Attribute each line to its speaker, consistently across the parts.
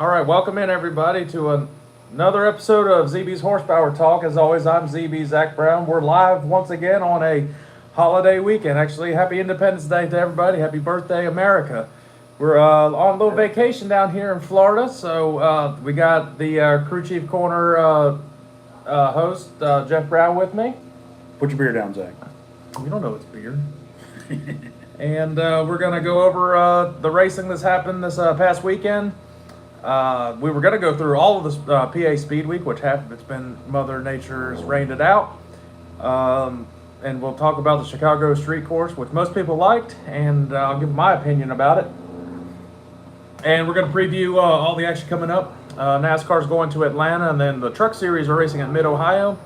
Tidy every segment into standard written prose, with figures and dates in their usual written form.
Speaker 1: All right, welcome in everybody to another episode of ZB's Horsepower Talk. As always, I'm ZB Zach Brown. We're live once again on a holiday weekend. Actually, happy Independence Day to everybody. Happy birthday, America. We're on a little vacation down here in Florida, so we got the Crew Chief Corner host, Jeff Brown, with me.
Speaker 2: Put your beer down, Zach.
Speaker 1: We don't know it's beer. And we're going to go over the racing that's happened this past weekend. We were going to go through all of this PA Speed Week, which happened. It's been Mother Nature's rained it out. And we'll talk about the Chicago Street Course, which most people liked, and I'll give my opinion about it. And we're going to preview all the action coming up. NASCAR's going to Atlanta, and then the Truck Series are racing at Mid-Ohio.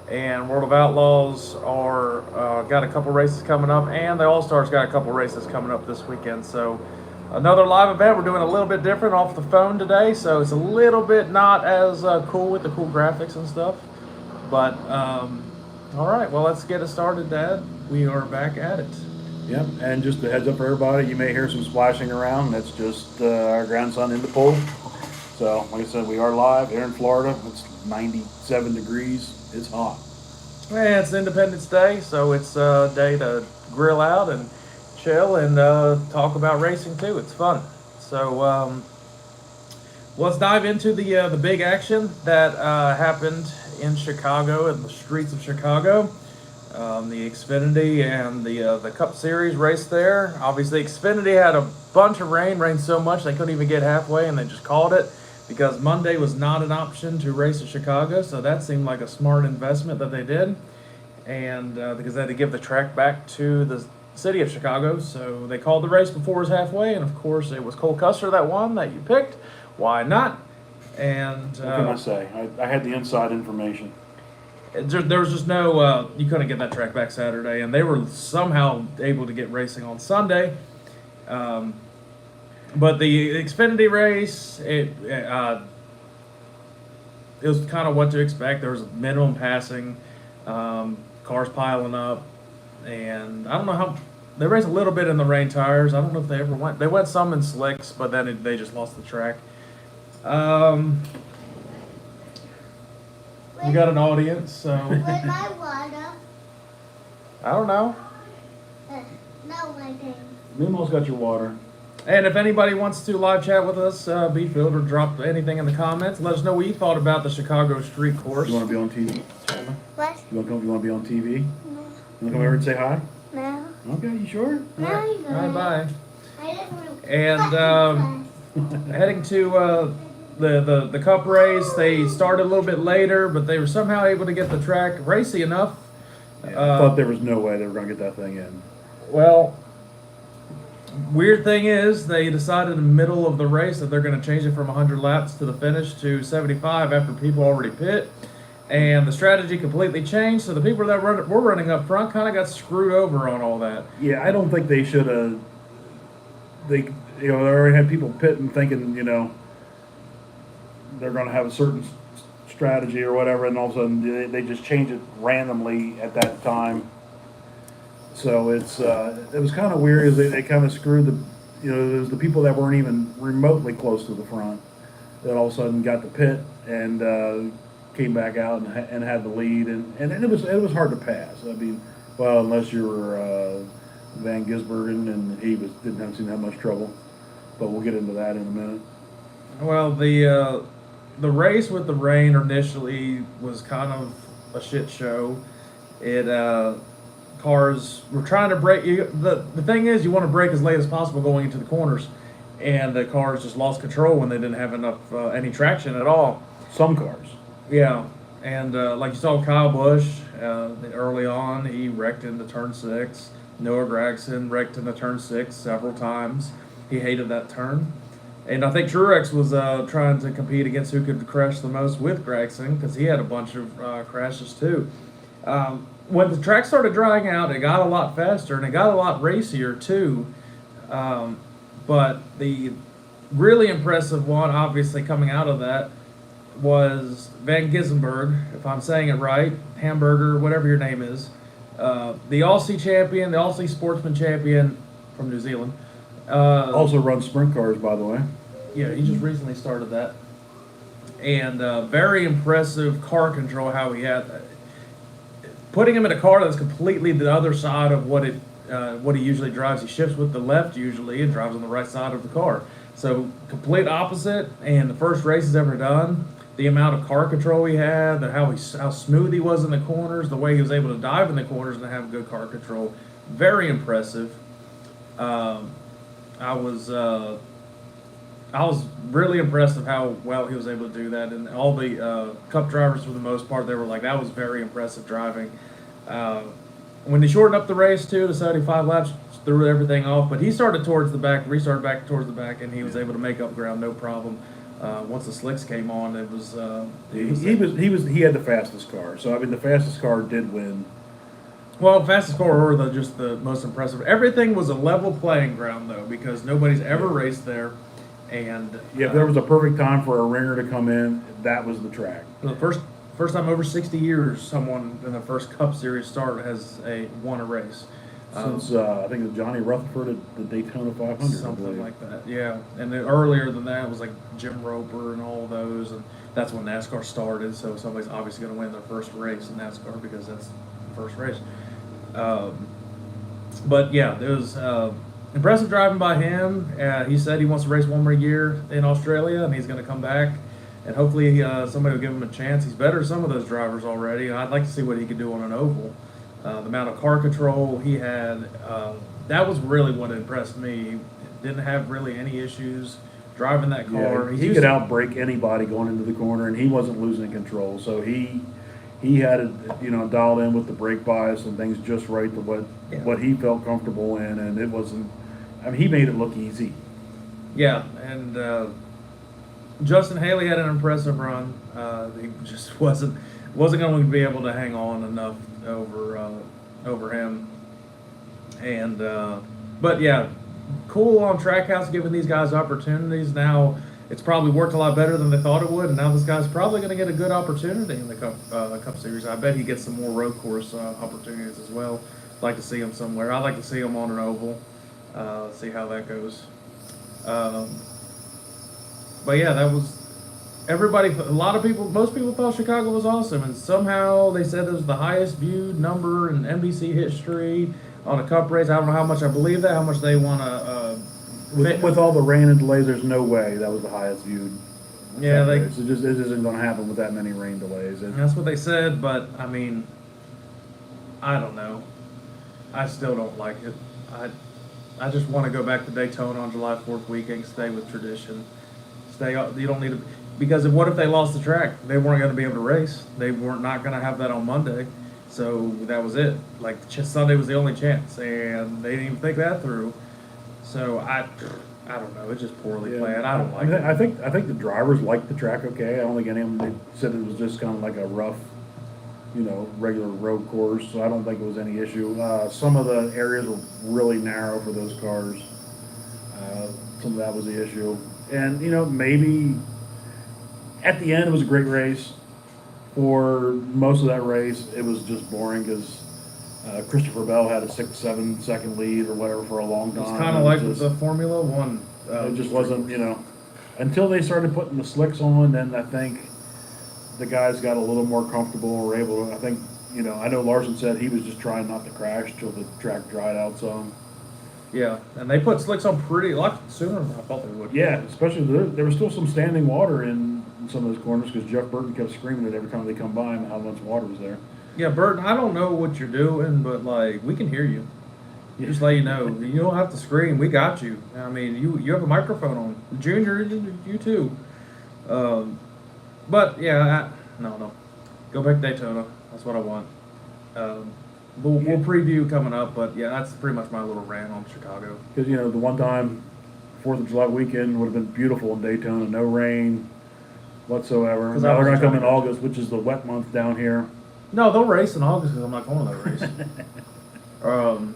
Speaker 1: And World of Outlaws are got a couple races coming up, and the All-Stars got a couple races coming up this weekend. So another live event. We're doing a little bit different off the phone today, so it's a little bit not as cool with the cool graphics and stuff. But all right, well, let's get it started, Dad. We are back at it.
Speaker 2: Yep, and just a heads up for everybody, you may hear some splashing around. That's just our grandson in the pool. So, like I said, we are live here in Florida. It's 97 degrees. It's hot.
Speaker 1: Yeah, it's Independence Day, so it's a day to grill out and chill and talk about racing too. It's fun. So let's dive into the big action that happened in Chicago, in the streets of Chicago. The Xfinity and the Cup Series race there. Obviously, Xfinity had a bunch of rain, rained so much they couldn't even get halfway, and they just called it because Monday was not an option to race at Chicago. So that seemed like a smart investment that they did, and because they had to give the track back to the city of Chicago, so they called the race before it was halfway, and of course it was Cole Custer that won, that you picked. Why not? And
Speaker 2: What can I say? I had the inside information.
Speaker 1: there was just no you couldn't get that track back Saturday, and they were somehow able to get racing on Sunday. But the Xfinity race, it was kind of what to expect. There was minimum passing, cars piling up, and I don't know how they raced a little bit in the rain tires. I don't know if they ever went. They went some in slicks, but then they just lost the track. We got an audience, so
Speaker 3: With my water.
Speaker 1: I don't know.
Speaker 3: No, my thing.
Speaker 2: Nemo's got your water.
Speaker 1: And if anybody wants to live chat with us, be filled or drop anything in the comments. Let us know what you thought about the Chicago Street Course.
Speaker 2: You want to be on TV?
Speaker 3: What?
Speaker 2: You want to be on TV? You
Speaker 3: No.
Speaker 2: want to come over and say hi?
Speaker 3: No.
Speaker 2: Okay, you sure?
Speaker 3: No, you go.
Speaker 1: Bye bye.
Speaker 3: I just want
Speaker 1: And heading to the Cup race, they started a little bit later, but they were somehow able to get the track racy enough.
Speaker 2: I thought there was no way they were going to get that thing in.
Speaker 1: Well, weird thing is, they decided in the middle of the race that they're going to change it from 100 laps to the finish to 75 after people already pit. And the strategy completely changed, so the people that were running up front kind of got screwed over on all that.
Speaker 2: Yeah, I don't think they should have. They already had people pitting thinking, they're going to have a certain strategy or whatever, and all of a sudden they just change it randomly at that time. So it was kind of weird. Is they kind of screwed it was the people that weren't even remotely close to the front that all of a sudden got the pit and came back out and had the lead, and it was hard to pass. I mean, well, unless you were Van Gisbergen, and he didn't have seen that much trouble. But we'll get into that in a minute.
Speaker 1: Well, the race with the rain initially was kind of a shit show. Cars were trying to brake. The thing is, you want to brake as late as possible going into the corners, and the cars just lost control when they didn't have enough any traction at all.
Speaker 2: Some cars.
Speaker 1: Yeah, and like you saw Kyle Busch early on, he wrecked into turn 6. Noah Gragson wrecked into turn 6 several times. He hated that turn. And I think Truex was trying to compete against who could crash the most with Gragson, because he had a bunch of crashes too. When the track started drying out, it got a lot faster and it got a lot racier too. But the really impressive one, obviously coming out of that, was Van Gisbergen, if I'm saying it right, Hamburger, whatever your name is, the Aussie champion, the Aussie sportsman champion from New Zealand.
Speaker 2: Also runs sprint cars, by the way.
Speaker 1: Yeah, he just recently started that, and very impressive car control. How he had putting him in a car that's completely the other side of what he usually drives. He shifts with the left usually and drives on the right side of the car. So complete opposite. And the first race he's ever done, the amount of car control he had, how smooth he was in the corners, the way he was able to dive in the corners and have good car control, very impressive. I was I was really impressed of how well he was able to do that, and all the Cup drivers, for the most part, they were like, that was very impressive driving. When they shortened up the race too to 75 laps, threw everything off, but he started towards the back, restarted back towards the back, and he was able to make up ground no problem. Once the slicks came on, it was
Speaker 2: He had the fastest car, so I mean the fastest car did win.
Speaker 1: well, fastest car or just the most impressive. Everything was a level playing ground though, because nobody's ever raced there, and
Speaker 2: Yeah, if there was a perfect time for a ringer to come in, that was the track.
Speaker 1: the first time over 60 years someone in the first Cup Series start has won a race.
Speaker 2: Since I think it was Johnny Rutherford at the Daytona 500, I
Speaker 1: Something
Speaker 2: believe.
Speaker 1: like that, yeah. And then earlier than that was like Jim Roper and all those, and that's when NASCAR started. So somebody's obviously going to win their first race in NASCAR because that's the first race. But yeah, it was impressive driving by him. He said he wants to race one more year in Australia, and he's going to come back. And hopefully somebody will give him a chance. He's better than some of those drivers already. I'd like to see what he could do on an oval. The amount of car control he had, that was really what impressed me. He didn't have really any issues driving that car.
Speaker 2: Yeah, he could outbrake anybody going into the corner, and he wasn't losing control. So he had it, dialed in with the brake bias and things just right to what he felt comfortable in, and it wasn't. I mean, he made it look easy.
Speaker 1: Yeah, and Justin Haley had an impressive run. He just wasn't going to be able to hang on enough over him. And but yeah, cool on Trackhouse giving these guys opportunities. Now it's probably worked a lot better than they thought it would, and now this guy's probably going to get a good opportunity in the Cup Series. I bet he gets some more road course opportunities as well. I'd like to see him somewhere. I'd like to see him on an oval. See how that goes. But yeah, that was everybody. A lot of people, most people thought Chicago was awesome, and somehow they said it was the highest viewed number in NBC history on a Cup race. I don't know how much I believe that, how much they want to.
Speaker 2: With all the rain and delays, there's no way that was the highest viewed.
Speaker 1: Yeah,
Speaker 2: race. It isn't going to happen with that many rain delays.
Speaker 1: That's what they said, but I mean, I don't know. I still don't like it. I just want to go back to Daytona on July 4th weekend, stay with tradition. You don't need to, because what if they lost the track? They weren't going to be able to race. They weren't not going to have that on Monday, so that was it. Like Sunday was the only chance, and they didn't even think that through. So I don't know. It's just poorly planned. I don't like it.
Speaker 2: I think the drivers liked the track okay. I don't think any of them they said it was just kind of like a rough, regular road course. So I don't think it was any issue. Some of the areas were really narrow for those cars. Some of that was the issue. And, maybe at the end it was a great race. For most of that race, it was just boring because Christopher Bell had a 6-7 second lead or whatever for a long time.
Speaker 1: It's kind of like with the Formula One.
Speaker 2: It just wasn't, until they started putting the slicks on, then I think the guys got a little more comfortable and were able to, I think, I know Larson said he was just trying not to crash till the track dried out some.
Speaker 1: Yeah, and they put slicks on pretty a lot sooner than I thought they would.
Speaker 2: Yeah, especially there was still some standing water in some of those corners because Jeff Burton kept screaming it every time they come by and how much water was there.
Speaker 1: Yeah, Burton, I don't know what you're doing, but we can hear you. Just let you know, you don't have to scream. We got you. I mean, you have a microphone on. Junior, you too. But yeah, no, go back to Daytona. That's what I want. We'll preview coming up, but yeah, that's pretty much my little rant on Chicago.
Speaker 2: Because the one time 4th of July weekend would have been beautiful in Daytona, no rain whatsoever. Now they're going to come in August, which is the wet month down here.
Speaker 1: No, they'll race in August because I'm not going to that race.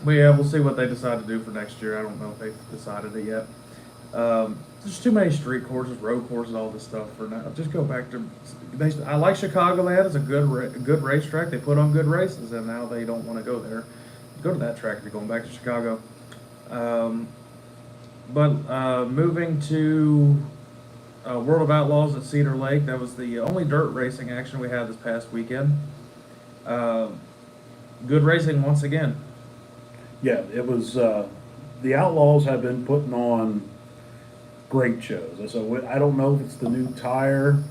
Speaker 1: But yeah, we'll see what they decide to do for next year. I don't know if they've decided it yet. There's too many street courses, road courses, all this stuff for now. Just go back to. I like Chicagoland. It's a good racetrack. They put on good races, and now they don't want to go there. Go to that track if you're going back to Chicago. But moving to World of Outlaws at Cedar Lake, that was the only dirt racing action we had this past weekend. Uh, Good racing once again.
Speaker 2: Yeah, it was, the Outlaws have been putting on great shows. So I don't know if it's the new tire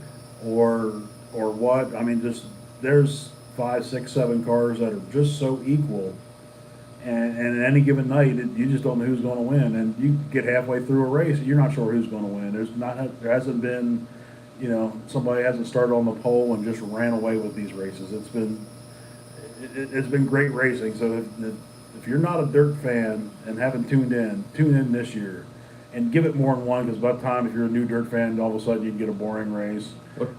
Speaker 2: or what. I mean, just, there's 5, 6, 7 cars that are just so equal. And at any given night, you just don't know who's gonna win. And you get halfway through a race, and you're not sure who's gonna win. There hasn't been, somebody hasn't started on the pole and just ran away with these races. It's been great racing. So if you're not a dirt fan and haven't tuned in, tune in this year and give it more than one, because by the time, if you're a new dirt fan, all of a sudden you can get a boring race.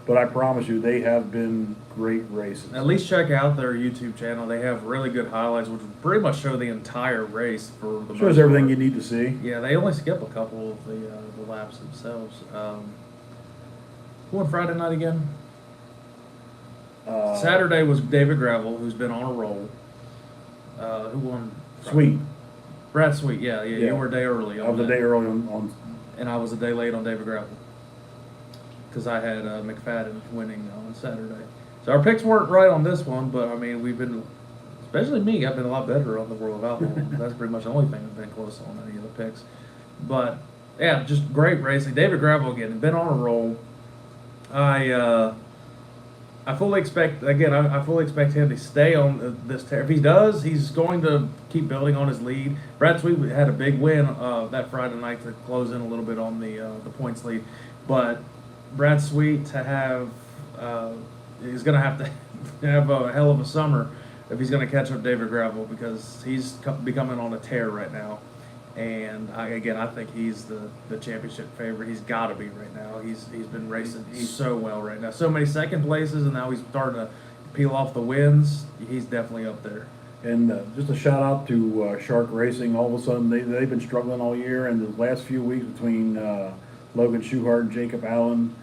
Speaker 2: But I promise you, they have been great races.
Speaker 1: At least check out their YouTube channel. They have really good highlights, which pretty much show the entire race for the
Speaker 2: Shows
Speaker 1: most
Speaker 2: everything
Speaker 1: part.
Speaker 2: you need to see.
Speaker 1: Yeah, they only skip a couple of the laps themselves. Who won Friday night again? Saturday was David Gravel, who's been on a roll. Who won?
Speaker 2: Sweet.
Speaker 1: Brad Sweet, yeah.
Speaker 2: Yeah.
Speaker 1: You were a day early.
Speaker 2: I was a day early on.
Speaker 1: And I was a day late on David Gravel. Because I had McFadden winning on Saturday. So our picks weren't right on this one, but I mean, we've been, especially me, I've been a lot better on the World of Outlaw. That's pretty much the only thing I've been close on any of the picks. But yeah, just great racing. David Gravel again, been on a roll. I fully expect, again, I fully expect him to stay on this tear. If he does, he's going to keep building on his lead. Brad Sweet had a big win that Friday night to close in a little bit on the points lead. But Brad Sweet to have, he's going to have to have a hell of a summer if he's going to catch up David Gravel, because he's becoming on a tear right now. And I think he's the championship favorite. He's got to be right now. He's been racing so well right now. So many second places, and now he's starting to peel off the wins. He's definitely up there.
Speaker 2: And just a shout out to Shark Racing. All of a sudden, they've been struggling all year, and the last few weeks between Logan Schuchart and Jacob Allen,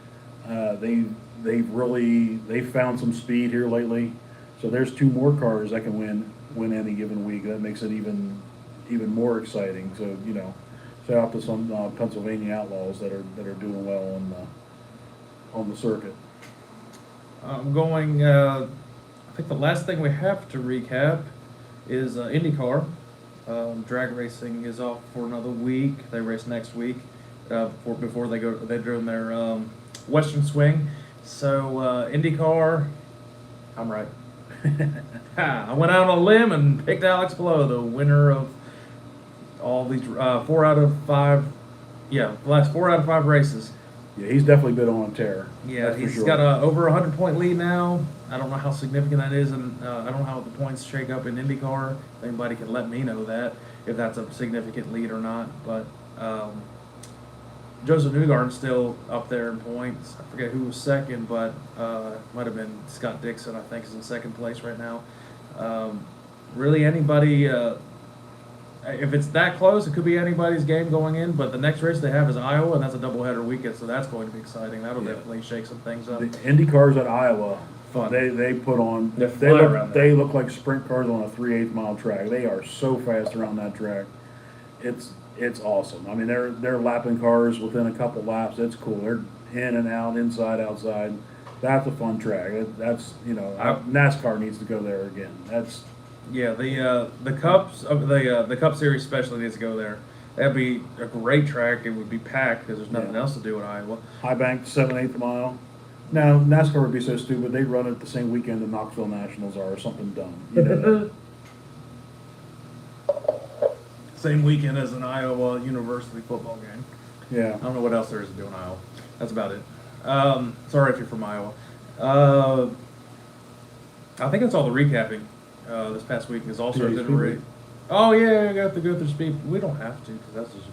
Speaker 2: they've found some speed here lately. So there's 2 more cars that can win any given week. That makes it even more exciting. So shout out to some Pennsylvania Outlaws that are doing well on the circuit.
Speaker 1: I'm going. I think the last thing we have to recap is IndyCar. Drag racing is off for another week. They race next week before they go. They're doing their Western Swing. So IndyCar, I'm right. I went out on a limb and picked Alex Blow, the winner of all these 4 out of 5. Yeah, the last 4 out of 5 races.
Speaker 2: Yeah, he's definitely been on a tear.
Speaker 1: Yeah,
Speaker 2: that's for
Speaker 1: he's
Speaker 2: sure.
Speaker 1: got a over 100-point lead now. I don't know how significant that is, and I don't know how the points shake up in IndyCar. If anybody can let me know that, if that's a significant lead or not. But Joseph Newgarden's still up there in points. I forget who was second, but might have been Scott Dixon, I think, is in second place right now. Really, anybody, if it's that close, it could be anybody's game going in. But the next race they have is Iowa, and that's a doubleheader weekend, so that's going to be exciting. That'll definitely shake some things up.
Speaker 2: The Indy cars at Iowa,
Speaker 1: Fun.
Speaker 2: they put on.
Speaker 1: They fly around
Speaker 2: They look like sprint cars on a 3/8 mile track. They are so fast around that track. It's awesome. I mean, they're lapping cars within a couple laps. It's cool. They're in and out, inside, outside. That's a fun track. That's NASCAR needs to go there again. That's
Speaker 1: Yeah, the Cups of the Cup Series especially needs to go there. That'd be a great track. It would be packed because there's nothing
Speaker 2: Yeah.
Speaker 1: else to do in Iowa.
Speaker 2: high bank 7/8 mile. Now NASCAR would be so stupid they'd run it the same weekend the Knoxville Nationals are, or something dumb. You know that?
Speaker 1: Same weekend as an Iowa University football game.
Speaker 2: Yeah.
Speaker 1: I don't know what else there is to do in Iowa. That's about it. Sorry if you're from Iowa. I think that's all the recapping. This past week is also
Speaker 2: Yeah,
Speaker 1: been
Speaker 2: Speedway.
Speaker 1: great. Oh yeah, I got to go through speed. We don't have to because that's just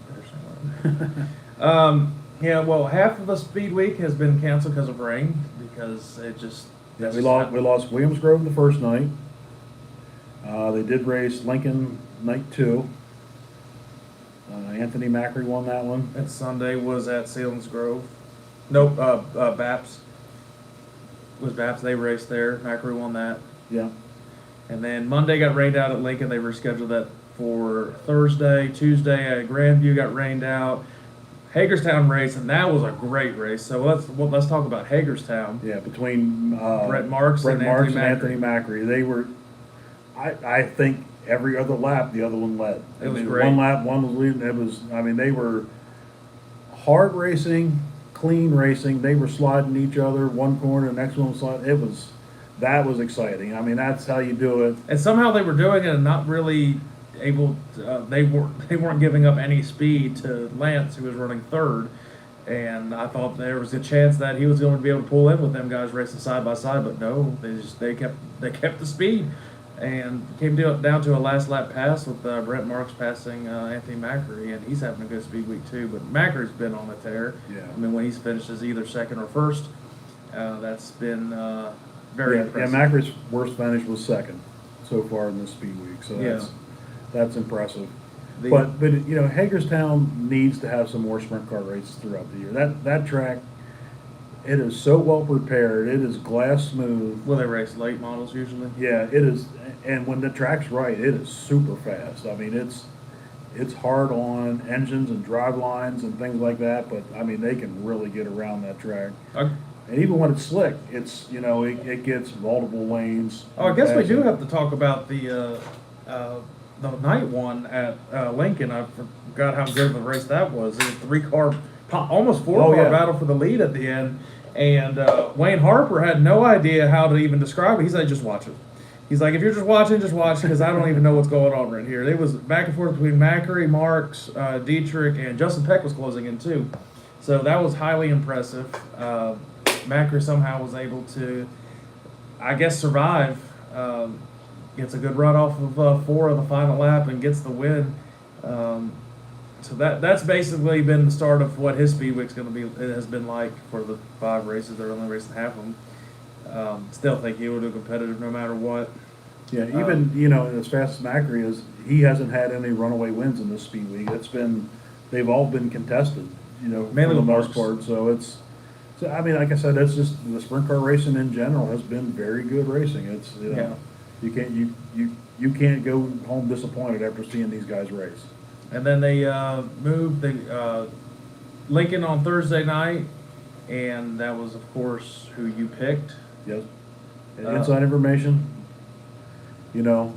Speaker 1: embarrassing. Yeah, well, half of the speed week has been canceled because of rain because it just.
Speaker 2: Yeah,
Speaker 1: it's
Speaker 2: we
Speaker 1: just
Speaker 2: lost
Speaker 1: happened.
Speaker 2: Williams Grove the first night. They did race Lincoln night 2. Anthony Macri won that one.
Speaker 1: And Sunday was at Sealands Grove. Nope, Baps. It was Baps. They raced there. Macri won that.
Speaker 2: Yeah.
Speaker 1: And then Monday got rained out at Lincoln. They rescheduled that for Thursday. Tuesday at Grandview got rained out. Hagerstown race, and that was a great race. So let's talk about Hagerstown.
Speaker 2: Yeah, between
Speaker 1: Brett Marks and
Speaker 2: Anthony Macri, they were. I think every other lap the other one led.
Speaker 1: It was
Speaker 2: I mean,
Speaker 1: great.
Speaker 2: One lap, one was leading. It was. I mean, they were hard racing, clean racing. They were sliding each other. One corner, the next one was sliding. That was exciting. I mean, that's how you do it.
Speaker 1: And somehow they were doing it and not really able to, they weren't giving up any speed to Lance, who was running third. And I thought there was a chance that he was going to be able to pull in with them guys racing side by side, but no, they kept the speed, and came down to a last lap pass with Brent Marks passing Anthony Macri, and he's having a good speed week too. But Macri's been on a tear.
Speaker 2: Yeah.
Speaker 1: I mean, when he's finished as either second or first, that's been very
Speaker 2: Yeah,
Speaker 1: impressive.
Speaker 2: Macri's worst finish was second so far in this speed week. So that's impressive. But you know, Hagerstown needs to have some more sprint car races throughout the year. That track, it is so well prepared. It is glass smooth.
Speaker 1: Will they race late models usually?
Speaker 2: Yeah, it is. And when the track's right, it is super fast. I mean, it's hard on engines and drive lines and things like that. But I mean, they can really get around that track. And even when it's slick, it's, you know, it gets multiple lanes.
Speaker 1: Oh, I guess we do have to talk about the night one at Lincoln. I forgot how good of a race that was. It was almost four-car battle for the lead at the end. And Wayne Harper had no idea how to even describe it. He said, just watch it. He's like, if you're just watch, because I don't even know what's going on right here. It was back and forth between Macri, Marks, Dietrich, and Justin Peck was closing in too. So that was highly impressive. Macri somehow was able to, I guess, survive. Gets a good run off of 4 of the final lap and gets the win. So that's basically been the start of what his speed week's going to be. It has been like for the 5 races. They're only racing half of them. Still think he will do competitive no matter what.
Speaker 2: Yeah, even you know, as fast as Macri is, he hasn't had any runaway wins in this speed week. They've all been contested. You know,
Speaker 1: Mainly
Speaker 2: for the
Speaker 1: with
Speaker 2: most part. So I mean, like I said, that's just the sprint car racing in general has been very good racing. It's you know, you can't go home disappointed after seeing these guys race.
Speaker 1: And then they moved Lincoln on Thursday night, and that was, of course, who you picked.
Speaker 2: Yes. Inside information. You know,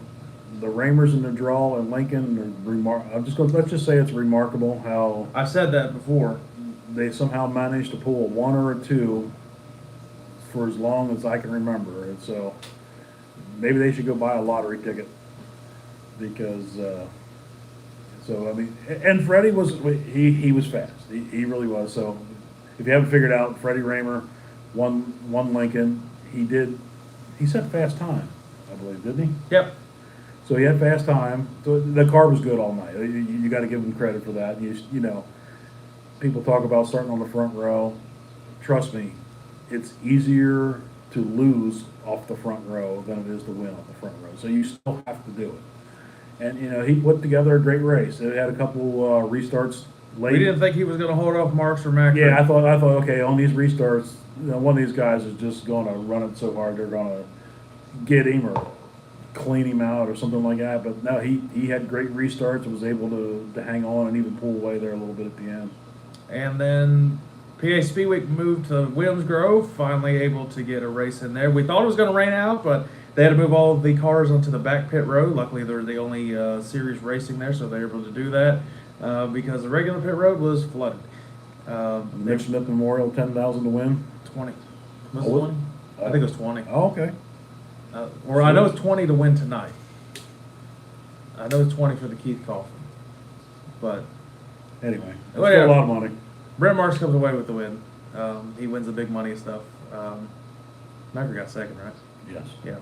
Speaker 2: the Ramers in the draw and Lincoln are let's just say it's remarkable how
Speaker 1: I said that before.
Speaker 2: they somehow managed to pull a 1 or a 2 for as long as I can remember. And so maybe they should go buy a lottery ticket because, so I mean, and Freddie he was fast. He really was. So if you haven't figured out, Freddie Raymer won Lincoln. He set fast time, I believe, didn't he?
Speaker 1: Yep.
Speaker 2: So he had fast time. So the car was good all night. You got to give him credit for that. You know, people talk about starting on the front row. Trust me, it's easier to lose off the front row than it is to win off the front row. So you still have to do it. And, you know, he put together a great race. They had a couple restarts late.
Speaker 1: We didn't think he was going to hold off Marks or Macri.
Speaker 2: Yeah, I thought, okay, on these restarts, you know, one of these guys is just going to run it so hard they're going to get him or clean him out or something like that. But no, he had great restarts and was able to hang on and even pull away there a little bit at the end.
Speaker 1: And then PA Speedweek moved to Williams Grove, finally able to get a race in there. We thought it was going to rain out, but they had to move all of the cars onto the back pit road. Luckily, they're the only series racing there, so they were able to do that because the regular pit road was flooded.
Speaker 2: Nick Smith Memorial, 10,000 to win.
Speaker 1: 20. Was it
Speaker 2: Oh,
Speaker 1: 20? I think it was 20.
Speaker 2: Oh, okay.
Speaker 1: Or I know it's 20 to win tonight. I know it's 20 for the Keith Coffin. But
Speaker 2: Anyway, it's
Speaker 1: Well,
Speaker 2: still
Speaker 1: yeah.
Speaker 2: a lot of money.
Speaker 1: Brent Marks comes away with the win. He wins the big money stuff. Macri got second, right?
Speaker 2: Yes.
Speaker 1: Yeah.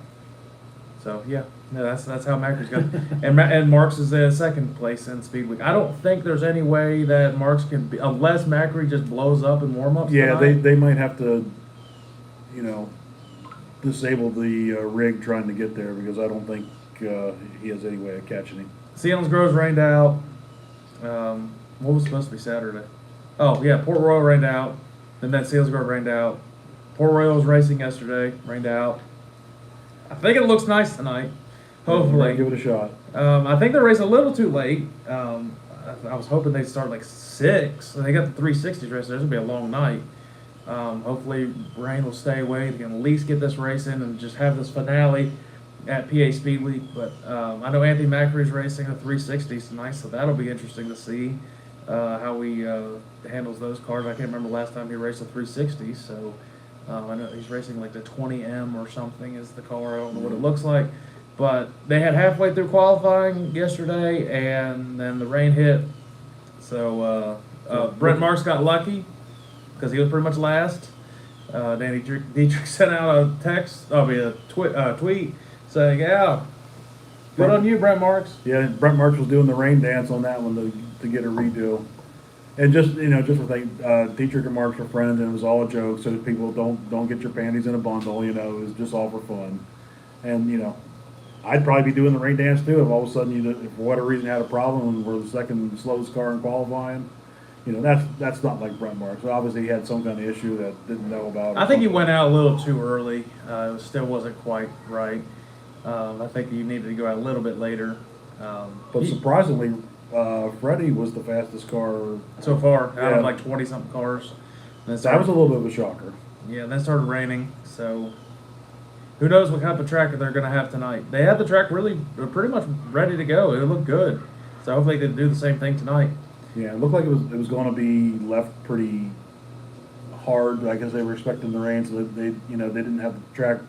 Speaker 1: So yeah, no, that's how Macri's got. and Marks is in second place in Speed Week. I don't think there's any way that Marks can be, unless Macri just blows up in warm ups.
Speaker 2: Yeah, they might have to, you know, disable the rig trying to get there because I don't think he has any way of catching him.
Speaker 1: Sealands Groves rained out. What was supposed to be Saturday? Oh yeah, Port Royal rained out. Then Sealands Grove rained out. Port Royal was racing yesterday, rained out. I think it looks nice tonight. Hopefully.
Speaker 2: Give it a shot.
Speaker 1: I think the race a little too late. I was hoping they'd start like 6. And they got the 360s race. There's gonna be a long night. Hopefully rain will stay away. They can at least get this race in and just have this finale at PA Speed Week. But I know Anthony Macri is racing the 360s tonight, so that'll be interesting to see how he handles those cars. I can't remember last time he raced a 360, so I know he's racing like the 20M or something is the car. I don't know what it looks like. But they had halfway through qualifying yesterday, and then the rain hit. So Brent Marks got lucky because he was pretty much last. Danny Dietrich sent out a tweet saying, "Yeah, good on you, Brent Marks."
Speaker 2: Yeah, Brent Marks was doing the rain dance on that one to get a redo. And just just for Dietrich and Marks were friends, and it was all a joke, so that people don't get your panties in a bundle. It was just all for fun. And I'd probably be doing the rain dance too if all of a sudden if for whatever reason you had a problem and we're the second slowest car in qualifying. That's not like Brent Marks. Obviously, he had some kind of issue that didn't know about.
Speaker 1: I think he went out a little too early. It still wasn't quite right. I think you needed to go out a little bit later.
Speaker 2: But surprisingly, Freddie was the fastest car.
Speaker 1: So far, out
Speaker 2: Yeah.
Speaker 1: of like 20-something cars. And then
Speaker 2: That was a little bit of a shocker.
Speaker 1: Yeah, and then it started raining, so who knows what kind of track they're going to have tonight. They had the track pretty much ready to go. It looked good. So hopefully they do the same thing tonight.
Speaker 2: Yeah, it looked like it was going to be left pretty hard. I guess they were expecting the rain, so that they didn't have the track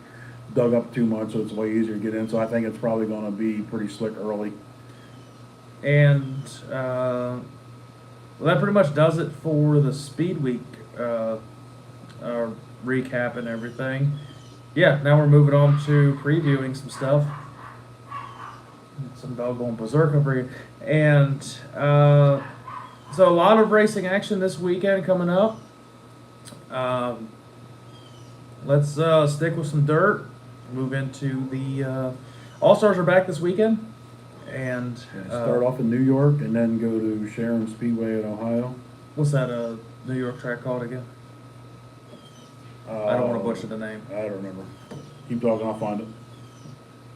Speaker 2: dug up too much, so it's way easier to get in. So I think it's probably going to be pretty slick early.
Speaker 1: And that pretty much does it for the Speed Week recap and everything. Yeah, now we're moving on to previewing some stuff. Some dog going berserk over here. And so a lot of racing action this weekend coming up. Let's stick with some dirt. Move into the All-Stars are back this weekend. And
Speaker 2: Start off in New York and then go to Sharon Speedway in Ohio.
Speaker 1: what's that New York track called again? I don't want to butcher the name.
Speaker 2: I don't remember. Keep talking, I'll find it.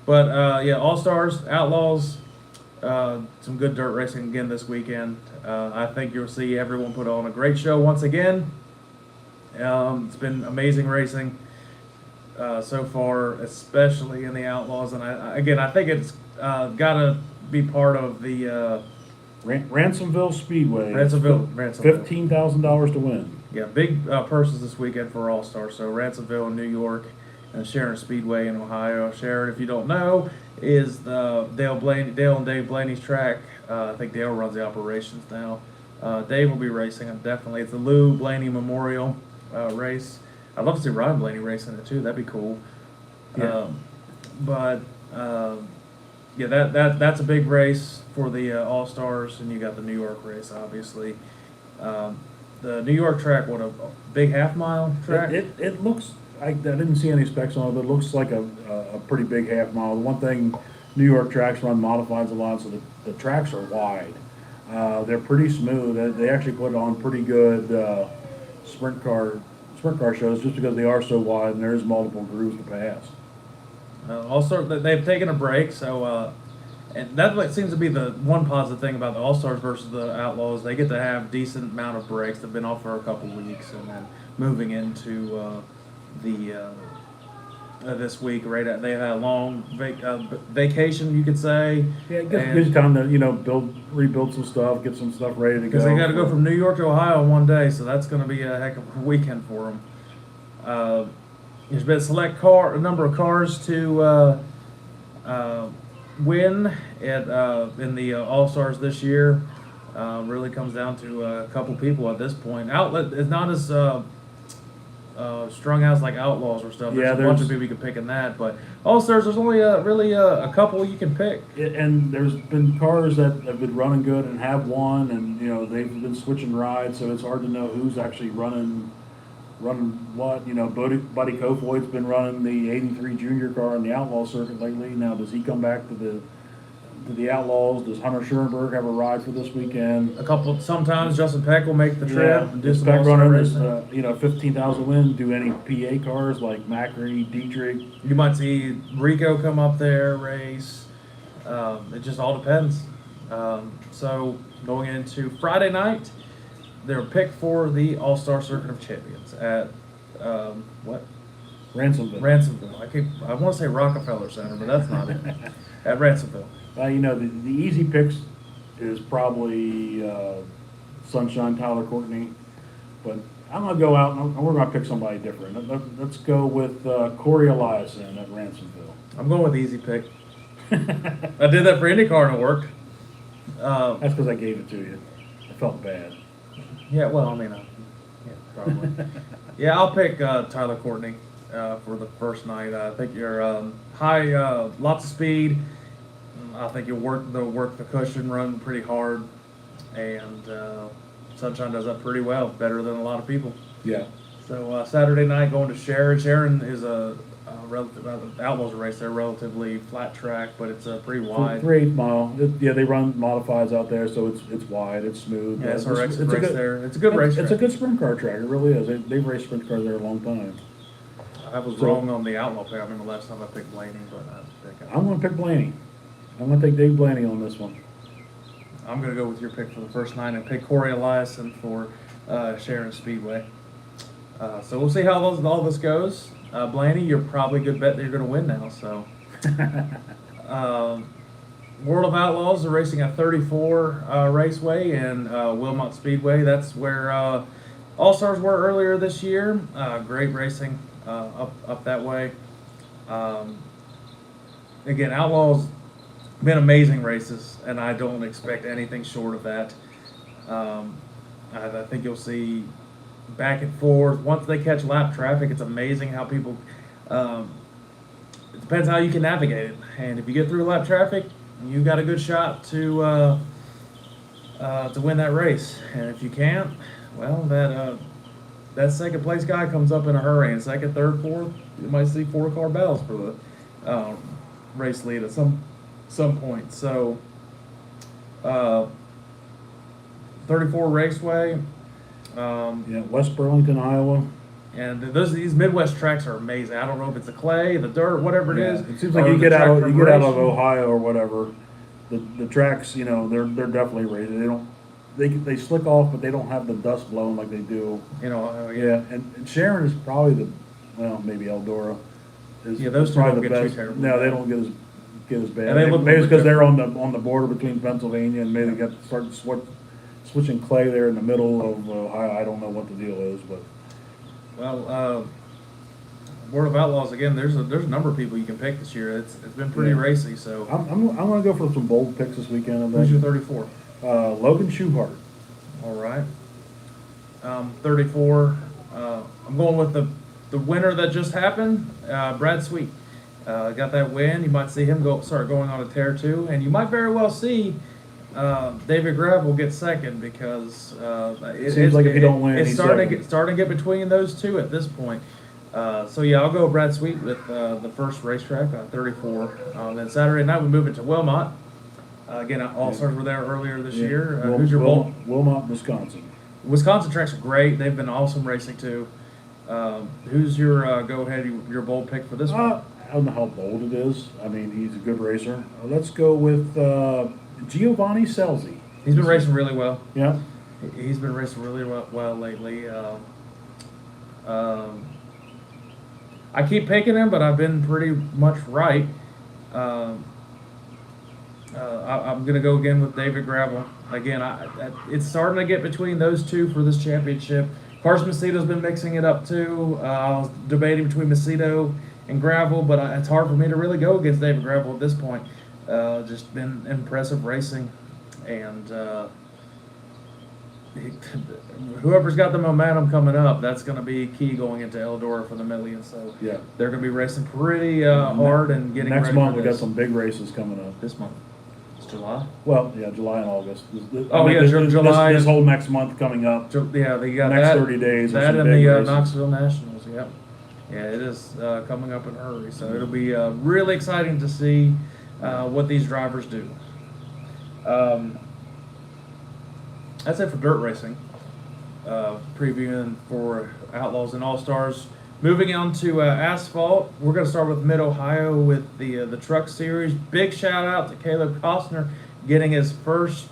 Speaker 1: But yeah, All Stars, Outlaws, some good dirt racing again this weekend. I think you'll see everyone put on a great show once again. It's been amazing racing so far, especially in the Outlaws. And I think it's got to be part of the
Speaker 2: Ransomville Speedway.
Speaker 1: Ransomville.
Speaker 2: $15,000 to win.
Speaker 1: Yeah, big purses this weekend for All Stars. So Ransomville in New York and Sharon Speedway in Ohio. Sharon, if you don't know, is the Dale and Dave Blaney's track. I think Dale runs the operations now. Dave will be racing. Definitely, it's the Lou Blaney Memorial race. I'd love to see Ryan Blaney racing it too. That'd be cool.
Speaker 2: Yeah.
Speaker 1: Yeah, that's a big race for the All Stars, and you got the New York race, obviously. The New York track, what a big half-mile track.
Speaker 2: It looks. I didn't see any specs on it, but it looks like a pretty big half mile. The one thing, New York tracks run modifieds a lot, so the tracks are wide. They're pretty smooth. They actually put on pretty good sprint car shows just because they are so wide and there's multiple grooves to pass.
Speaker 1: Also, they've taken a break, so and that's what seems to be the one positive thing about the All Stars versus the Outlaws. They get to have decent amount of breaks. They've been off for a couple weeks, and then moving into this week, right? They had a long vacation, you could say.
Speaker 2: Yeah, it gives you time to rebuild some stuff, get some stuff ready to go.
Speaker 1: Because they got to go from New York to Ohio in one day, so that's going to be a heck of a weekend for them. There's been a number of cars to win in the All Stars this year. Really comes down to a couple people at this point. Outlet is not as strung out like Outlaws or stuff. There's a bunch of people you can pick in that, but All Stars, there's only really a couple you can pick.
Speaker 2: And there's been cars that have been running good and have won, and they've been switching rides, so it's hard to know who's actually running what. Buddy Kofoid's been running the '83 junior car in the Outlaw circuit lately. Now, does he come back to the Outlaws? Does Hunter Schoenberg have a ride for this weekend?
Speaker 1: Sometimes Justin Peck will make the trip and do some
Speaker 2: Peck
Speaker 1: All-Star
Speaker 2: running
Speaker 1: racing.
Speaker 2: 15,000 win. Do any PA cars like Macri, Dietrich?
Speaker 1: You might see Rico come up there, race. It just all depends. So going into Friday night, they're picked for the All-Star Circuit of Champions at what?
Speaker 2: Ransomville.
Speaker 1: Ransomville. I want to say Rockefeller Center, but that's not it. At Ransomville.
Speaker 2: You know, the easy picks is probably Sunshine, Tyler Courtney, but I'm gonna go out and we're gonna pick somebody different. Let's go with Corey Eliason at Ransomville.
Speaker 1: I'm going with easy pick. I did that for IndyCar and it worked.
Speaker 2: That's because I gave it to you. I felt bad.
Speaker 1: Yeah, well, I mean, yeah, probably. Yeah, I'll pick Tyler Courtney for the first night. I think you're high, lots of speed. I think you'll work the cushion, run pretty hard, and Sunshine does that pretty well, better than a lot of people.
Speaker 2: Yeah.
Speaker 1: So Saturday night going to Sharon. Sharon is a relative Outlaws race. They're relatively flat track, but it's pretty wide.
Speaker 2: 3/8 mile. Yeah, they run modifieds out there, so it's wide, it's smooth.
Speaker 1: Yeah, SRX
Speaker 2: it's a
Speaker 1: race
Speaker 2: good,
Speaker 1: there. It's a good race.
Speaker 2: It's a good sprint car track. It really is. They've raced sprint cars there a long time.
Speaker 1: I was
Speaker 2: So-
Speaker 1: wrong on the Outlaw pick. I remember last time I picked Blaney, but I think
Speaker 2: I'm going to pick Blaney. I'm going to take Dave Blaney on this one.
Speaker 1: I'm going to go with your pick for the first night and pick Corey Eliason for Sharon Speedway. So we'll see how all this goes. Blaney, you're probably a good bet that you're going to win now. So, World of Outlaws are racing at 34 Raceway and Wilmot Speedway. That's where All Stars were earlier this year. Great racing up that way. Again, Outlaws been amazing races, and I don't expect anything short of that. I think you'll see back and forth. Once they catch lap traffic, it's amazing how people. It depends how you can navigate it, and if you get through lap traffic, you got a good shot to win that race. And if you can't, well, that second place guy comes up in a hurry. And second, third, fourth, you might see 4-car battles for the race lead at some point. So, 34 Raceway.
Speaker 2: Yeah, West Burlington, Iowa.
Speaker 1: And these Midwest tracks are amazing. I don't know if it's the clay, the dirt, whatever it is.
Speaker 2: It seems like
Speaker 1: or
Speaker 2: you
Speaker 1: the
Speaker 2: get out
Speaker 1: track
Speaker 2: of
Speaker 1: preparation.
Speaker 2: Ohio or whatever. The tracks, you know, they're definitely rated. They slick off, but they don't have the dust blowing like they do.
Speaker 1: You know,
Speaker 2: Yeah, and Sharon is probably maybe Eldora. Is
Speaker 1: Yeah, those two
Speaker 2: probably
Speaker 1: don't get too terrible.
Speaker 2: No, they don't get as bad.
Speaker 1: And they look
Speaker 2: maybe it's
Speaker 1: a little
Speaker 2: because they're on the border between Pennsylvania and maybe they started switching clay there in the middle of Ohio. I don't know what the deal is, but
Speaker 1: well, World of Outlaws again. There's a number of people you can pick this year. It's been pretty
Speaker 2: Yeah.
Speaker 1: racy. So
Speaker 2: I'm going to go for some bold picks this weekend. I
Speaker 1: who's your
Speaker 2: think
Speaker 1: 34?
Speaker 2: Logan Schuchart.
Speaker 1: All right. 34. I'm going with the winner that just happened, Brad Sweet. Got that win. You might see him start going on a tear too, and you might very well see David Gravel get second because it
Speaker 2: seems like if he don't win,
Speaker 1: it's
Speaker 2: he's
Speaker 1: starting
Speaker 2: second.
Speaker 1: to get between those two at this point. So yeah, I'll go Brad Sweet with the first racetrack, 34. Then Saturday night we move into Wilmot. Again, All Stars were there earlier this year. Who's your bold?
Speaker 2: Wilmot, Wisconsin.
Speaker 1: Wisconsin tracks are great. They've been awesome racing too. Who's your go ahead? Your bold pick for this one?
Speaker 2: I don't know how bold it is. I mean, he's a good racer. Let's go with Giovanni Selzy.
Speaker 1: He's been racing really well.
Speaker 2: Yeah.
Speaker 1: He's been racing really well lately. I keep picking him, but I've been pretty much right. I'm going to go again with David Gravel. Again, it's starting to get between those two for this championship. Carson Macedo's been mixing it up too. I was debating between Macedo and Gravel, but it's hard for me to really go against David Gravel at this point. Just been impressive racing, and whoever's got the momentum coming up, that's going to be key going into Eldora for the million. So
Speaker 2: Yeah.
Speaker 1: they're going to be racing pretty hard and getting
Speaker 2: Next
Speaker 1: ready
Speaker 2: month
Speaker 1: for
Speaker 2: we got
Speaker 1: this.
Speaker 2: some big races coming up.
Speaker 1: This month. It's July.
Speaker 2: Well, yeah, July and August.
Speaker 1: Oh, yeah, July
Speaker 2: This
Speaker 1: and-
Speaker 2: whole next month coming up.
Speaker 1: Yeah, they got
Speaker 2: Next
Speaker 1: that.
Speaker 2: 30 days are
Speaker 1: That
Speaker 2: some
Speaker 1: and
Speaker 2: big
Speaker 1: the
Speaker 2: races.
Speaker 1: Knoxville Nationals. Yep. Yeah, it is coming up in a hurry. So it'll be really exciting to see what these drivers do. That's it for dirt racing. Previewing for Outlaws and All Stars. moving on to asphalt, we're going to start with Mid Ohio with the truck series. Big shout out to Caleb Costner getting his first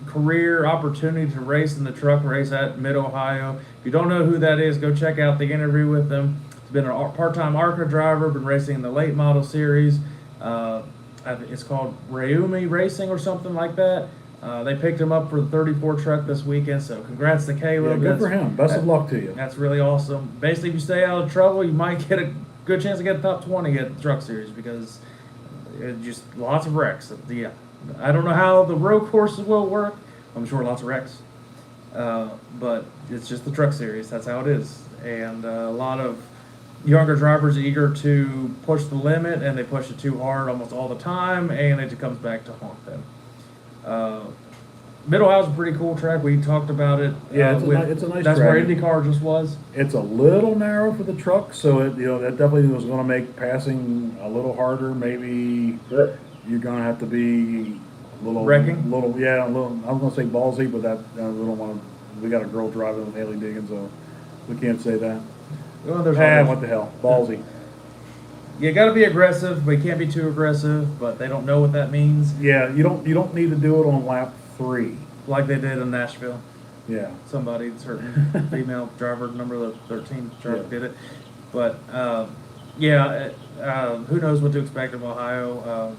Speaker 1: career opportunity to race in the truck race at Mid Ohio. If you don't know who that is, go check out the interview with him. He's been a part-time ARCA driver, been racing in the late model series. It's called Rayumi Racing or something like that. They picked him up for the 34 truck this weekend, so congrats to
Speaker 2: Yeah,
Speaker 1: Caleb.
Speaker 2: good for him. Best of luck to you.
Speaker 1: That's really awesome. Basically, if you stay out of trouble, you might get a good chance to get top 20 at the truck series because it just lots of wrecks. Yeah, I don't know how the road courses will work. I'm sure lots of wrecks, but it's just the truck series. That's how it is, and a lot of younger drivers eager to push the limit, and they push it too hard almost all the time, and it comes back to haunt them. Mid Ohio's a pretty cool track. We talked about it.
Speaker 2: Yeah, it's a nice
Speaker 1: That's
Speaker 2: track.
Speaker 1: where IndyCar just was.
Speaker 2: It's a little narrow for the truck, so it, that definitely was going to make passing a little harder. Maybe you're going to have to be a little
Speaker 1: Wrecking?
Speaker 2: a little. I was going to say ballsy, but that we don't want to. We got a girl driving with Haley Diggins, so we can't say that.
Speaker 1: Well, there's always-
Speaker 2: What the hell, ballsy.
Speaker 1: You got to be aggressive, but you can't be too aggressive. But they don't know what that means,
Speaker 2: Yeah, you don't need to do it on lap 3.
Speaker 1: like they did in Nashville.
Speaker 2: Yeah.
Speaker 1: Somebody, certain female driver, number 13 driver,
Speaker 2: Yeah.
Speaker 1: did it. But who knows what to expect of Ohio?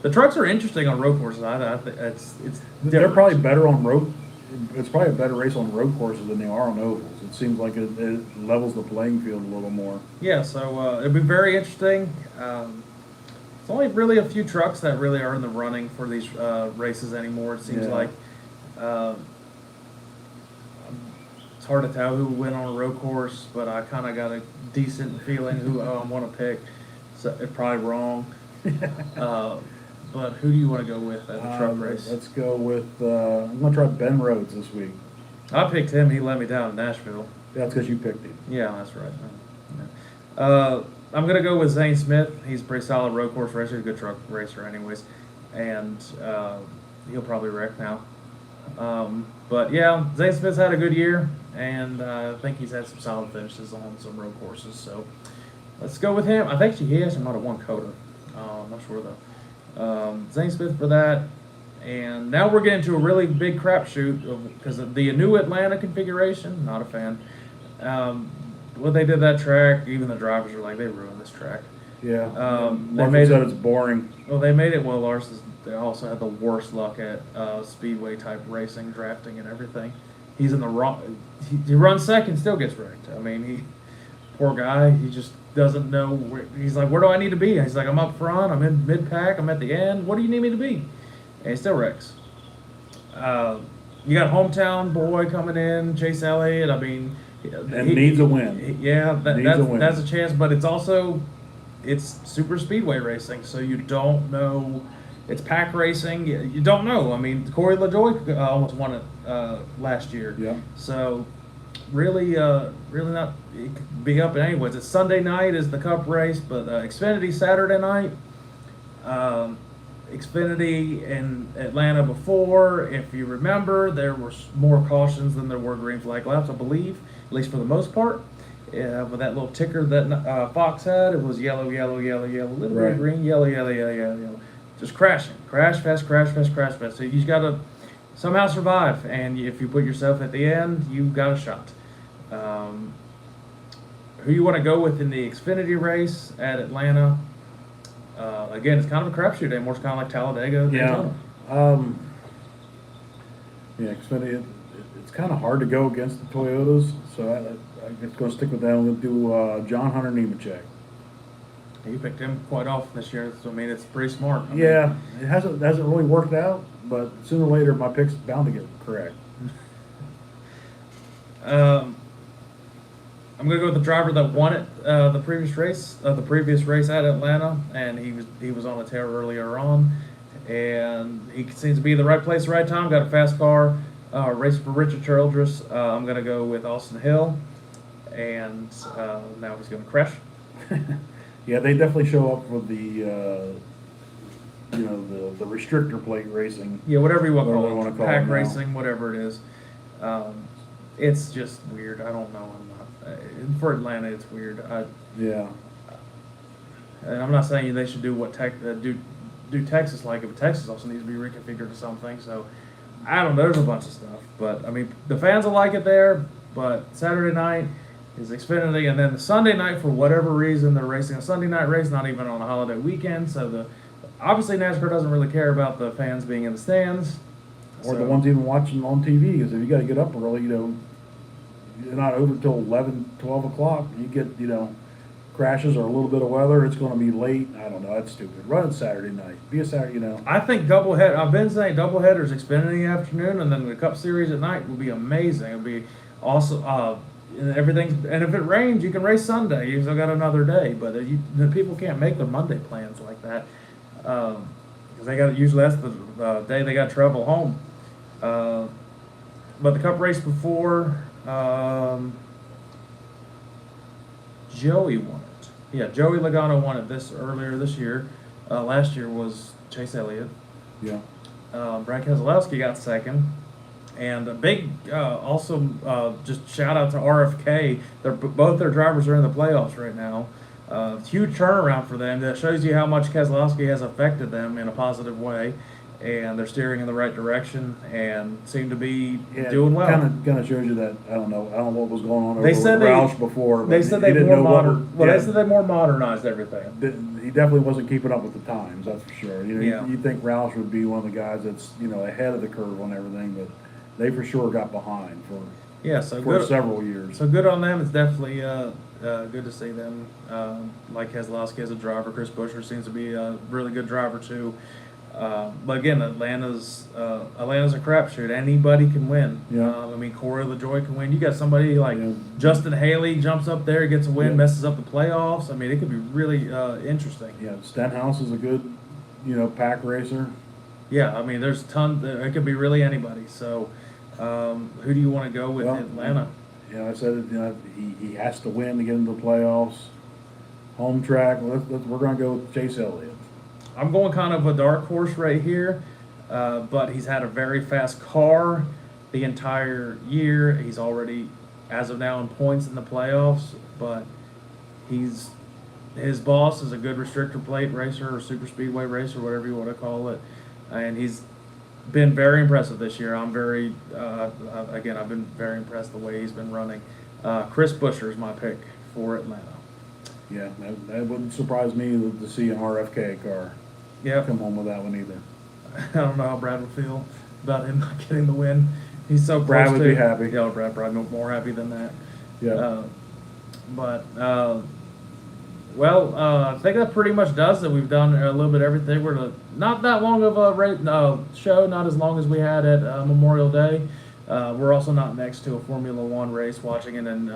Speaker 1: The trucks are interesting on road courses. I think it's
Speaker 2: They're
Speaker 1: different.
Speaker 2: probably better on road. It's probably a better race on road courses than they are on ovals. It seems like it levels the playing field a little more.
Speaker 1: Yeah, so it'll be very interesting. It's only really a few trucks that really are in the running for these races anymore. It seems
Speaker 2: Yeah.
Speaker 1: like it's hard to tell who will win on a road course, but I kind of got a decent feeling who I want to pick. So it's probably wrong. But who do you want to go with at the truck race?
Speaker 2: Let's go with. I'm gonna try Ben Rhodes this week.
Speaker 1: I picked him. He let me down in Nashville.
Speaker 2: That's because you picked him.
Speaker 1: Yeah, that's right. I'm gonna go with Zane Smith. He's a pretty solid road course racer, a good truck racer, anyways, and he'll probably wreck now. But yeah, Zane Smith's had a good year, and I think he's had some solid finishes on some road courses. So let's go with him. I think he actually might have won Coda. I'm not sure though. Zane Smith for that. And now we're getting to a really big crapshoot because of the new Atlanta configuration. Not a fan. What they did that track, even the drivers are like, they ruined this track.
Speaker 2: Yeah.
Speaker 1: They
Speaker 2: Martin
Speaker 1: made
Speaker 2: said
Speaker 1: it-
Speaker 2: it's boring.
Speaker 1: Well, they made it well. They also had the worst luck at speedway type racing, drafting, and everything. He's in the wrong. He runs second, still gets wrecked. I mean, poor guy. He just doesn't know. He's like, where do I need to be? And he's like, I'm up front. I'm in mid pack. I'm at the end. What do you need me to be? And he still wrecks. You got hometown boy coming in, Chase Elliott. I mean,
Speaker 2: And needs a win.
Speaker 1: Yeah,
Speaker 2: Needs a win.
Speaker 1: that's a chance, but it's super speedway racing, so you don't know. It's pack racing. You don't know. I mean, Corey LaJoy almost won it last year.
Speaker 2: Yeah.
Speaker 1: So really not. It could be up anyways. It's Sunday night is the Cup race, but Xfinity Saturday night. Xfinity in Atlanta before, if you remember, there were more cautions than there were green flag laps, I believe, at least for the most part. With that little ticker that Fox had, it was yellow, yellow, yellow, yellow, little bit
Speaker 2: Right.
Speaker 1: of green, yellow, yellow, yellow, yellow, yellow. Just crashing, crash fast, crash fast, crash fast. So you just gotta somehow survive, and if you put yourself at the end, you've got a shot. Who you want to go with in the Xfinity race at Atlanta? Again, it's kind of a crapshoot anymore. It's kind of like Talladega.
Speaker 2: Yeah.
Speaker 1: Daytona.
Speaker 2: Xfinity. It's kind of hard to go against the Toyotas, so I'm just going to stick with that. I'm going to do John Hunter Nemechek.
Speaker 1: You picked him quite often this year, so I mean, it's pretty smart. I mean,
Speaker 2: Yeah, it hasn't really worked out, but sooner or later my pick's bound to get correct.
Speaker 1: I'm gonna go with the driver that won it the previous race at Atlanta, and he was on the tail earlier on, and he seems to be in the right place, right time. Got a fast car, racing for Richard Childress. I'm gonna go with Austin Hill, and now he's gonna crash.
Speaker 2: Yeah, they definitely show up for the the restrictor plate racing.
Speaker 1: Yeah, whatever you want to
Speaker 2: Whatever
Speaker 1: call
Speaker 2: you
Speaker 1: it,
Speaker 2: wanna call
Speaker 1: pack
Speaker 2: it now.
Speaker 1: racing, whatever it is. It's just weird. I don't know. for Atlanta, it's weird.
Speaker 2: Yeah.
Speaker 1: And I'm not saying they should do what do Texas like, but Texas also needs to be reconfigured to something. So I don't know. There's a bunch of stuff, but I mean, the fans will like it there. But Saturday night is Xfinity, and then the Sunday night, for whatever reason, they're racing a Sunday night race, not even on a holiday weekend. So obviously NASCAR doesn't really care about the fans being in the stands.
Speaker 2: Or the
Speaker 1: So-
Speaker 2: ones even watching on TV, because if you gotta get up early, you're not over till 11, 12 o'clock. You get, crashes or a little bit of weather, it's gonna be late. I don't know, that's stupid. Run it Saturday night. Be a Saturday,
Speaker 1: I think doublehead. I've been saying doubleheaders, Xfinity afternoon, and then the Cup Series at night would be amazing. It'd be awesome. And everything. And if it rains, you can race Sunday. You still got another day. But the people can't make their Monday plans like that because they got usually that's the day they got to travel home. But the Cup race before, Joey won it. Yeah, Joey Logano won it earlier this year. Last year was Chase Elliott.
Speaker 2: yeah.
Speaker 1: Brad Keselowski got second. And a big, also, just shout out to RFK. Both their drivers are in the playoffs right now. Huge turnaround for them. That shows you how much Keselowski has affected them in a positive way. And they're steering in the right direction and seem to be
Speaker 2: Yeah,
Speaker 1: doing well.
Speaker 2: Kind of shows you that, I don't know what was going on over
Speaker 1: They
Speaker 2: with
Speaker 1: said
Speaker 2: Roush before. But
Speaker 1: They said
Speaker 2: he
Speaker 1: they
Speaker 2: didn't
Speaker 1: more
Speaker 2: know what
Speaker 1: modern.
Speaker 2: were-
Speaker 1: Well,
Speaker 2: yeah.
Speaker 1: they said they more modernized everything.
Speaker 2: He definitely wasn't keeping up with the times, that's for sure.
Speaker 1: Yeah.
Speaker 2: You think Roush would be one of the guys that's, ahead of the curve on everything, but they for sure got behind
Speaker 1: Yeah, so
Speaker 2: for
Speaker 1: good.
Speaker 2: several years.
Speaker 1: So good on them. It's definitely good to see them. Like Keselowski as a driver, Chris Buescher seems to be a really good driver too. But again, Atlanta's a crapshoot. Anybody can win.
Speaker 2: Yeah.
Speaker 1: I mean, Corey LaJoy can win. You got somebody like
Speaker 2: Yeah.
Speaker 1: Justin Haley jumps up there, gets a win,
Speaker 2: Yeah.
Speaker 1: messes up the playoffs. I mean, it could be really interesting.
Speaker 2: Yeah, Stenhouse is a good, pack racer.
Speaker 1: Yeah, I mean, there's tons. It could be really anybody. So, who do you want to go with
Speaker 2: Well,
Speaker 1: in Atlanta?
Speaker 2: I said it, he has to win to get into the playoffs. Home track, we're going to go with Chase Elliott.
Speaker 1: I'm going kind of a dark horse right here, but he's had a very fast car the entire year. He's already, as of now, in points in the playoffs, but his boss is a good restrictor plate racer or super speedway racer, whatever you want to call it, and he's been very impressive this year. I've been very impressed the way he's been running. Chris Buescher is my pick for Atlanta.
Speaker 2: Yeah, that wouldn't surprise me to see an RFK car
Speaker 1: Yeah,
Speaker 2: come home with that one either.
Speaker 1: I don't know how Brad would feel about him not getting the win. He's so close
Speaker 2: Brad would
Speaker 1: to
Speaker 2: be happy.
Speaker 1: Yeah, Brad probably more happy than that.
Speaker 2: Yeah.
Speaker 1: I think that pretty much does it. We've done a little bit of everything. We're not that long of a show, not as long as we had at Memorial Day. We're also not next to a Formula One race, watching it and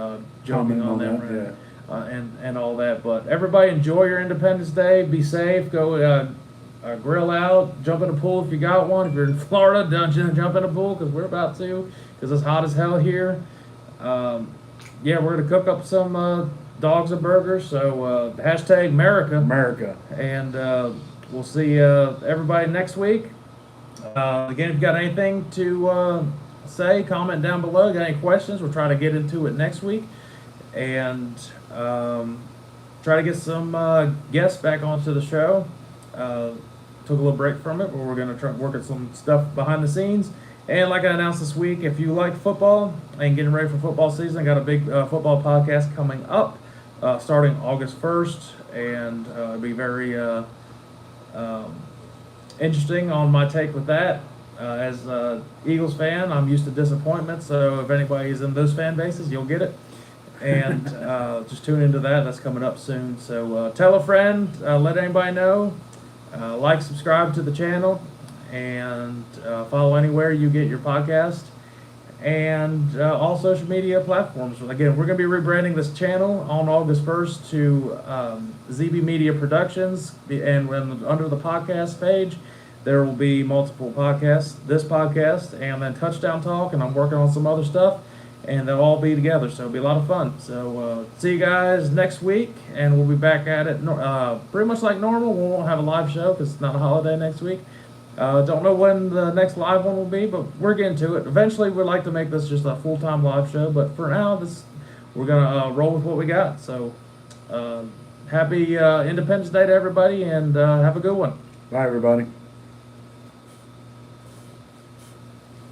Speaker 1: joking
Speaker 2: Commenting
Speaker 1: on
Speaker 2: on
Speaker 1: them.
Speaker 2: that,
Speaker 1: Right? And all that. But everybody enjoy your Independence Day. Be safe. Go grill out. Jump in a pool if you got one. If you're in Florida, don't jump in a pool because we're about to, because it's hot as hell here. We're going to cook up some dogs and burgers. So hashtag
Speaker 2: America.
Speaker 1: And we'll see everybody next week. Again, if you got anything to say, comment down below. Got any questions? We'll try to get into it next week. And try to get some guests back onto the show. Took a little break from it, but we're going to try work at some stuff behind the scenes. And like I announced this week, if you like football and getting ready for football season, got a big football podcast coming up starting August 1st. And it'll be very interesting on my take with that. As an Eagles fan, I'm used to disappointment, so if anybody's in those fan bases, you'll get it. And just tune into that. That's coming up soon. So tell a friend, let anybody know. Like, subscribe to the channel, and follow anywhere you get your podcast. And all social media platforms. Again, we're going to be rebranding this channel on August 1st to ZB Media Productions. And when under the podcast page, there will be multiple podcasts. This podcast, and then Touchdown Talk, and I'm working on some other stuff. And they'll all be together, so it'll be a lot of fun. So see you guys next week, and we'll be back at it pretty much like normal. We won't have a live show because it's not a holiday next week. Don't know when the next live one will be, but we're getting to it. Eventually, we'd like to make this just a full-time live show, but for now, we're gonna roll with what we got. So, happy Independence Day to everybody, and have a good one.
Speaker 2: Bye, everybody.